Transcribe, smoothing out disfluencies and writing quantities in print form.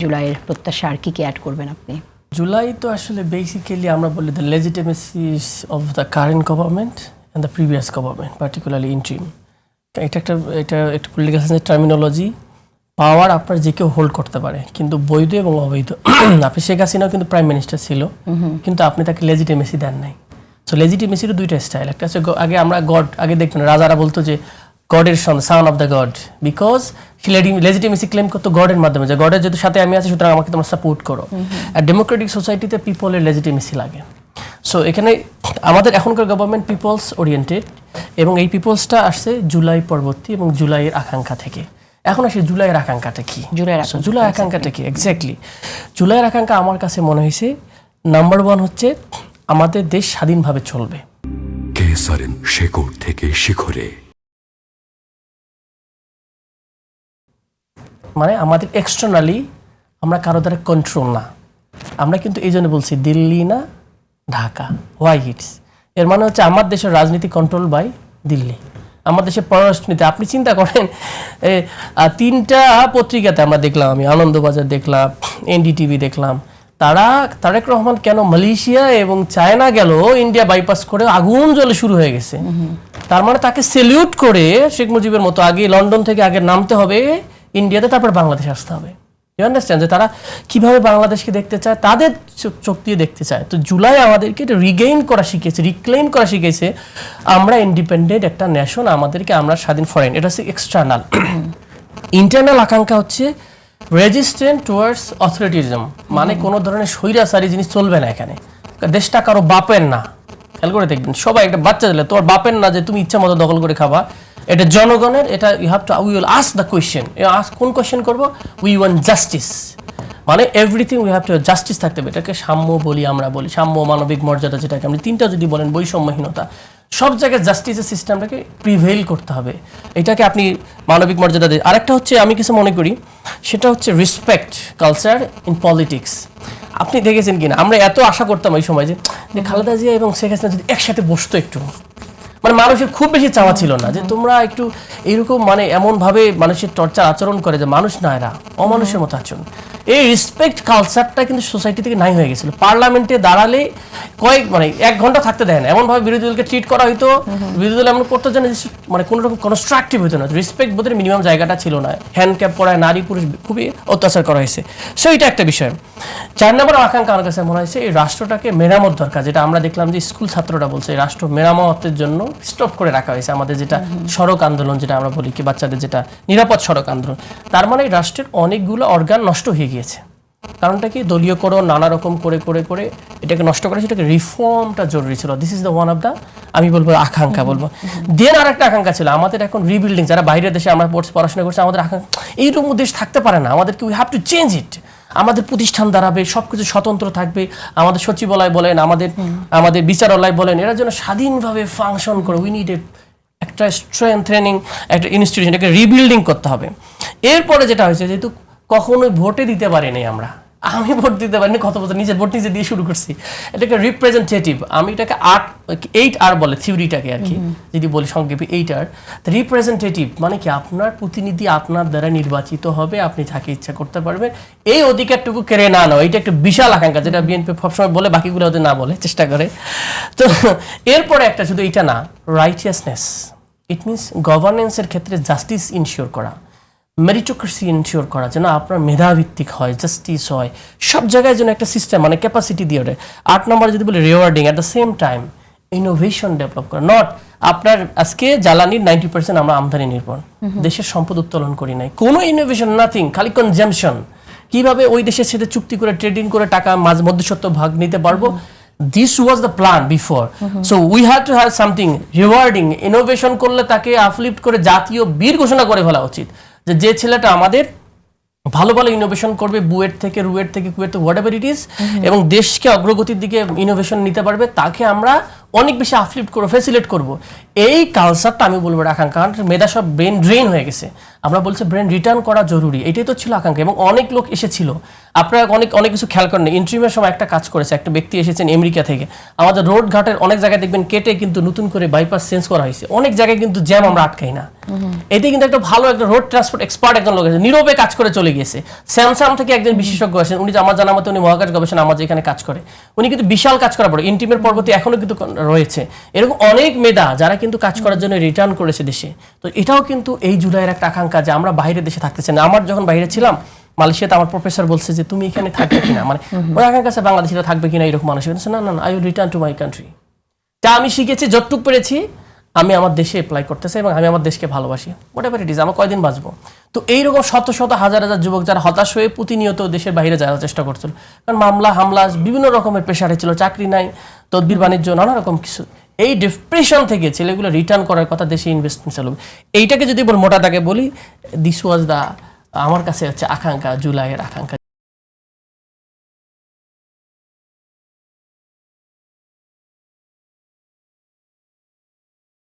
জুলাইয়ের প্রত্যাশা আর কি অ্যাড করবেন আপনি? জুলাই তো আসলে বেসিক্যালি আমরা বলি the legitimacy of the current government and the previous government, particularly interim. এটা একটা পলিটিক্যাল সায়েন্সের টার্মিনোলজি। পাওয়ার আপনার যে কেউ হোল্ড করতে পারে, কিন্তু বৈধ এবং অবৈধ। আপনি শেখ হাসিনাও কিন্তু প্রাইম মিনিস্টার ছিল, কিন্তু আপনি তাকে লেজিটিমেসি দেন নাই। সো লেজিটিমেসিরও দুইটা স্টাইল। একটা হচ্ছে আগে আমরা গড, আগে দেখবেন রাজারা বলতো যে গডের son of the God, because সে লেজিটিমেসি ক্লেম করতো গডের মাধ্যমে, যে গডের যেহেতু সাথে আমি আছি সুতরাং আমাকে তোমরা সাপোর্ট করো। আর ডেমোক্রেটিক সোসাইটিতে পিপলের লেজিটিমেসি লাগে। সো এখানে আমাদের এখনকার গভর্নমেন্ট পিপলস ওরিয়েন্টেড, এবং এই পিপলসটা আসছে জুলাই পরবর্তী এবং জুলাইয়ের আকাঙ্ক্ষা থেকে। এখন আসে জুলাইয়ের আকাঙ্ক্ষাটা কি? জুলাই আকাঙ্ক্ষাটা কি এক্স্যাক্টলি? জুলাইয়ের আকাঙ্ক্ষা আমার কাছে মনে হয়েছে নাম্বার 1 হচ্ছে আমাদের দেশ স্বাধীনভাবে চলবে। কেসারেন শেকড় থেকে শিখরে, মানে আমাদের এক্সটার্নালি আমরা কারো দ্বারা কন্ট্রোল না। আমরা কিন্তু এই জন্য বলছি দিল্লি না ঢাকা। Why it's? এর মানে হচ্ছে আমার দেশের রাজনীতি কন্ট্রোল বাই দিল্লি। আমার দেশের পররাষ্ট্রনীতি আপনি চিন্তা করেন, 3টা পত্রিকাতে আমরা দেখলাম, আমি আনন্দবাজার দেখলাম, এনডিটিভি দেখলাম, তারেক রহমান কেন মালয়েশিয়া এবং চায়না গেল, ইন্ডিয়া বাইপাস করে আগুন জ্বলে শুরু হয়ে গেছে। তার মানে তাকে সেলিউট করে শেখ মুজিবের মতো আগে লন্ডন থেকে আগে নামতে হবে ইন্ডিয়াতে, তারপর বাংলাদেশে আসতে হবে। You understand? যে তারা কিভাবে বাংলাদেশকে দেখতে চায়, তাদের চোখ দিয়ে দেখতে চায়। তো জুলাই আমাদেরকে এটা রিগেইন করা শিখেছে, রিক্লেইম করা শিখেছে। আমরা ইন্ডিপেন্ডেন্ট একটা নেশন, আমাদেরকে আমরা স্বাধীন ফরেন। এটা হচ্ছে এক্সটার্নাল। ইন্টারনাল আকাঙ্ক্ষা হচ্ছে রেজিস্ট্যান্ট টুয়ার্ডস অথরিটিজম, মানে কোনো ধরনের স্বৈরাচারী জিনিস চলবে না এখানে। দেশটা কারো বাপের না। খেয়াল করে দেখবেন, সবাই একটা বাচ্চা দিলে তোর বাপের না যে তুমি ইচ্ছা মতো দখল করে খাবা। এটা জনগণের। এটা you have to, we will ask the question. কোন কোয়েশ্চেন করবো? উই ওয়ান্ট জাস্টিস, মানে everything we have to justice থাকতে হবে। এটাকে সাম্য বলি, আমরা বলি সাম্য, মানবিক মর্যাদা, যেটাকে আপনি 3টা যদি বলেন, বৈষম্যহীনতা, সব জায়গায় জাস্টিসের সিস্টেমটাকে প্রিভেইল করতে হবে। এটাকে আপনি মানবিক মর্যাদা দিয়ে। আরেকটা হচ্ছে আমি কিছু মনে করি, সেটা হচ্ছে রেসপেক্ট কালচার ইন পলিটিক্স। আপনি দেখেছেন কিনা, আমরা এত আশা করতাম এই সময় যে খালেদা জিয়া এবং শেখ হাসিনা যদি একসাথে বসতো একটু, মানে মানুষের খুব বেশি চাওয়া ছিল না যে তোমরা একটু এইরকম, মানে এমনভাবে মানুষের টর্চার আচরণ করে যে মানুষ না, এরা অমানুষের মতো আচরণ। এই রেসপেক্ট কালচারটা কিন্তু সোসাইটি থেকে নাই হয়ে গেছিল। পার্লামেন্টে দাঁড়ালে মানে 1 ঘন্টা থাকতে দেয় না, এমনভাবে বিরোধী দলকে ট্রিট করা হইতো, বিরোধী দল এমন করতো যেন মানে কোনো রকম কনস্ট্রাকটিভ হইতো না। রেসপেক্ট বোধের মিনিমাম জায়গাটা ছিল না। হ্যান্ডক্যাপ পরায় নারী পুরুষ খুবই অত্যাচার করা হয়েছে। সো এটা একটা বিষয়। 4 নম্বর আকাঙ্ক্ষা আমার কাছে মনে হয়েছে এই রাষ্ট্রটাকে মেরামত দরকার, যেটা আমরা দেখলাম যে স্কুল ছাত্ররা বলছে রাষ্ট্র মেরামতের জন্য স্টপ করে রাখা হয়েছে। আমাদের যেটা সড়ক আন্দোলন, যেটা আমরা বলি কি বাচ্চাদের যেটা নিরাপদ সড়ক আন্দোলন, তার মানে রাষ্ট্রের অনেকগুলো অর্গান নষ্ট হয়ে গিয়েছে। কারণটা কি? দলীয়করণ, নানা রকম করে করে করে এটাকে নষ্ট করে। সেটাকে রিফর্মটা জরুরি ছিল। This is the one of the, আমি বলবো আকাঙ্ক্ষা বলবো। দেন আর একটা আকাঙ্ক্ষা ছিল আমাদের এখন রিবিল্ডিং। যারা বাইরের দেশে আমরা পড়াশোনা করছি, আমাদের আকাঙ্ক্ষা এইরকম দেশ থাকতে পারে না, আমাদেরকে we have to change it. আমাদের প্রতিষ্ঠান দাঁড়াবে, সবকিছু স্বতন্ত্র থাকবে। আমাদের সচিবালয় বলেন, আমাদের বিচারালয় বলেন, এরা যেন স্বাধীনভাবে ফাংশন করে। উই নিড একটা স্ট্রেংথেনিং একটা ইনস্টিটিউশন, এটাকে রিবিল্ডিং করতে হবে। এরপরে যেটা হয়েছে, যেহেতু কখনোই ভোটে দিতে পারিনি আমি ভোট দিতে পারিনি, কত বছর নিজের ভোট নিজে দিয়ে শুরু করছি। এটাকে রিপ্রেজেন্টেটিভ, আমি এটাকে 8R বলে থিওরিটাকে আর কি, যদি বলি সংক্ষেপে 8R। রিপ্রেজেন্টেটিভ মানে কি? আপনার প্রতিনিধি আপনার দ্বারা নির্বাচিত হবে, আপনি যাকে ইচ্ছা করতে পারবেন। এই অধিকারটুকু কেড়ে না নাও, এটা একটা বিশাল আকাঙ্ক্ষা, যেটা বিএনপি সবসময় বলে, বাকিগুলো ওদের না বলে চেষ্টা করে। তো এরপরে একটা, শুধু এইটা না, রাইটিয়াসনেস। ইট মিনস গভর্নেন্সের ক্ষেত্রে জাস্টিস ইনশিওর করা, মেরিটোক্রেসি ইনশিওর করা, যেন আপনার মেধাভিত্তিক হয়, জাস্টিস হয়, সব জায়গায় যেন একটা সিস্টেম, মানে ক্যাপাসিটি দিয়ে ওঠে। 8 নম্বর যদি বলি rewarding, at the same time innovation develop করা। নট আপনার আজকে জ্বালানির 90% আমরা আমদানি নির্ভর, দেশের সম্পদ উত্তোলন করি নাই, কোনো ইনোভেশন, নাথিং, খালি কনজামশন। কিভাবে ওই দেশের সাথে চুক্তি করে ট্রেডিং করে টাকা মধ্যস্বত্ব ভাগ নিতে পারবো। This was the plan before. So we had to have something rewarding. Innovation করলে তাকে আপলিফ্ট করে জাতীয় বীর ঘোষণা করে ফেলা উচিত, যে ছেলেটা আমাদের ভালো ভালো ইনোভেশন করবে, বুয়েট থেকে, রুয়েট থেকে, কুয়েট থেকে, হোয়াট এভার ইট ইজ, এবং দেশকে অগ্রগতির দিকে ইনোভেশন নিতে পারবে, তাকে আমরা অনেক বেশি আপলিফ্ট করবো, ফ্যাসিলিটেট করবো। এই কালচারটা আমি বলবো আকাঙ্ক্ষা। মেধা সব ব্রেন ড্রেন হয়ে গেছে, আমরা বলছি ব্রেন রিটার্ন করা জরুরি, এটাই তো ছিল আকাঙ্ক্ষা। এবং অনেক লোক এসেছিল, আপনারা অনেক অনেক কিছু খেয়াল করেন, ইন্টারভিউয়ের সময় একটা কাজ করেছে, একটা ব্যক্তি এসেছেন আমেরিকা থেকে, আমাদের রোড ঘাটের অনেক জায়গায় দেখবেন কেটে কিন্তু নতুন করে বাইপাস চেঞ্জ করা হয়েছে, অনেক জায়গায় কিন্তু জ্যাম আমরা আটকাই না। এতে কিন্তু একটা ভালো একটা রোড ট্রান্সপোর্ট এক্সপার্ট একজন লোক আছে, নীরবে কাজ করে চলে গিয়েছে। স্যামসাং থেকে একজন বিশেষজ্ঞ আছেন, উনি আমার জানা মতে উনি মহাকাশ গবেষণা আমাদের এখানে কাজ করে, উনি কিন্তু বিশাল কাজ করার পরে ইন্টিমের পরবর্তী এখনো কিন্তু রয়েছে। এরকম অনেক মেধা যারা কিন্তু কাজ করার জন্য রিটার্ন করেছে দেশে। তো এটাও কিন্তু এই জুলাইয়ের একটা আকাঙ্ক্ষা যে আমরা বাইরের দেশে থাকতেছি না। আমার যখন বাইরে ছিলাম মালয়েশিয়াতে, আমার প্রফেসর বলছে যে তুমি এখানে থাকবে কিনা, মানে ওই আকাঙ্ক্ষা আছে বাংলাদেশিরা থাকবে কিনা এরকম মানুষ, না না না, I will return to my country. যা আমি শিখেছি, যতটুকু পেরেছি আমি আমার দেশে অ্যাপ্লাই করতেছি এবং আমি আমার দেশকে ভালোবাসি, হোয়াটএভার ইট ইজ, আমরা কয়দিন বাঁচবো। তো এইরকম শত শত হাজার হাজার যুবক যারা হতাশ হয়ে প্রতিনিয়ত দেশের বাইরে যাওয়ার চেষ্টা করছিল, কারণ মামলা হামলা বিভিন্ন রকমের প্রেশারে ছিল, চাকরি নাই, তদবির বাণিজ্য, নানা রকম কিছু, এই ডিপ্রেশন থেকে ছেলেগুলো রিটার্ন করার কথা, দেশে ইনভেস্টমেন্ট চালু। এইটাকে যদি মোটা দাগে বলি, দিস ওয়াজ দ্য আমার কাছে হচ্ছে আকাঙ্ক্ষা, জুলাইয়ের আকাঙ্ক্ষা।